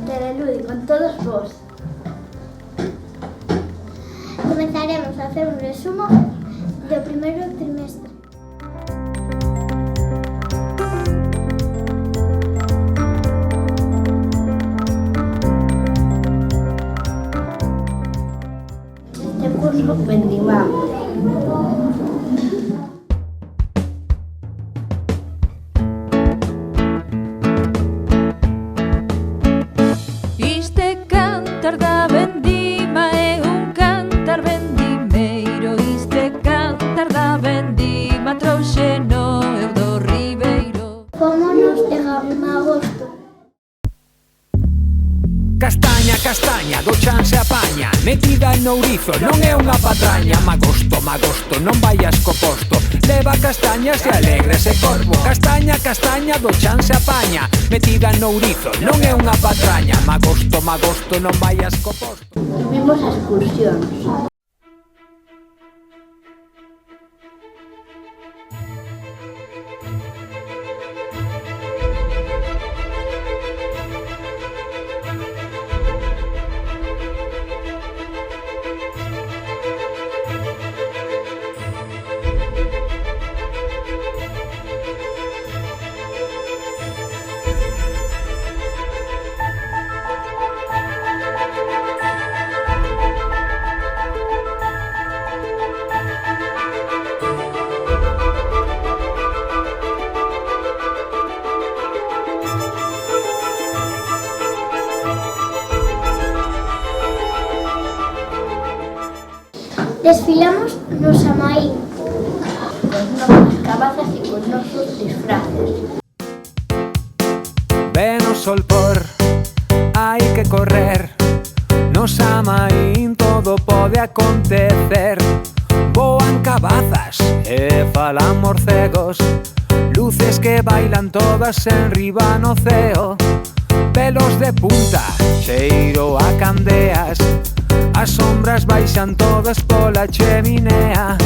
Telelúdico con todos vos. Comenzaremos a hacer un resumo do primeiro trimestre. Este curso vendimamos. Iste cantar da vendima é un cantar vendimeiro. Iste cantar da vendima trouxeno eu do Ribeiro. Fómonos de Magosto. Castaña, castaña, do chan se apaña, metida en ourizo, non é unha patraña. Magosto, magosto, non vayas co posto, leva castañas e alegrese corpo. Castaña, castaña, do chan se apaña, metida en ourizo, non é unha patraña. Magosto, magosto, non vayas co posto. Tuvimos excursións. Desfilamos no Samaín con nossas cabazas e con nosos disfraces. Ven o sol por, hai que correr, no Samaín todo pode acontecer. Voan cabazas e falan morcegos, luces que bailan todas en riba no ceo. Pelos de punta, cheiro a candeas, as sombras baixan todas pola cheminea.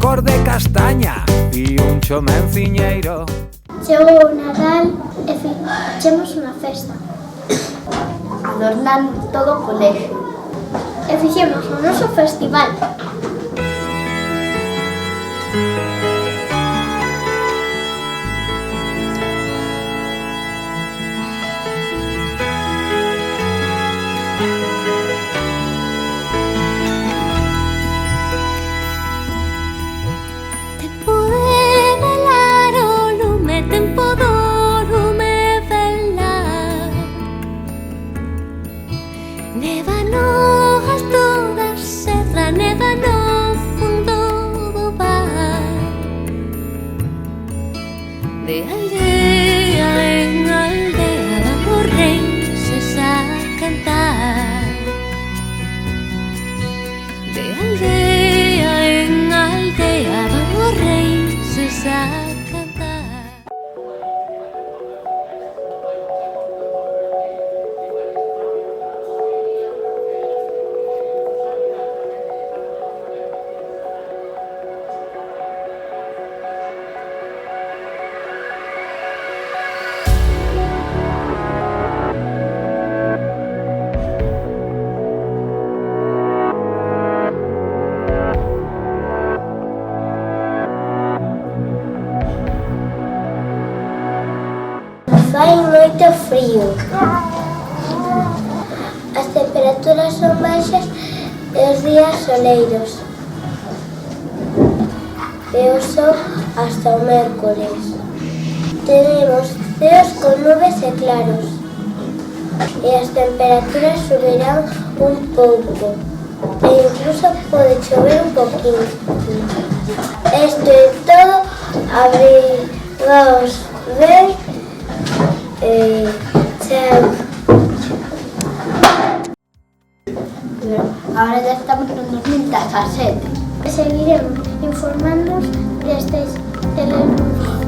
Cor de castaña e un chomenciñeiro. Chegou o Nadal e fixemos unha festa, adornando todo o colexio. E fixemos o noso festival. De aldea en aldea vamos reis a cantar. De aldea en aldea vamos reis a cantar. Fai moito frío. As temperaturas son baixas e os días soleiros. E o sol hasta o mércores. Tenemos ceos con nubes e claros. E as temperaturas subirán un pouco. E incluso pode chover un poquinho. Isto é todo. Abrigaos ben. Chao. Ahora ya estamos en 2017. Seguiremos informándonos desde Telelúdico.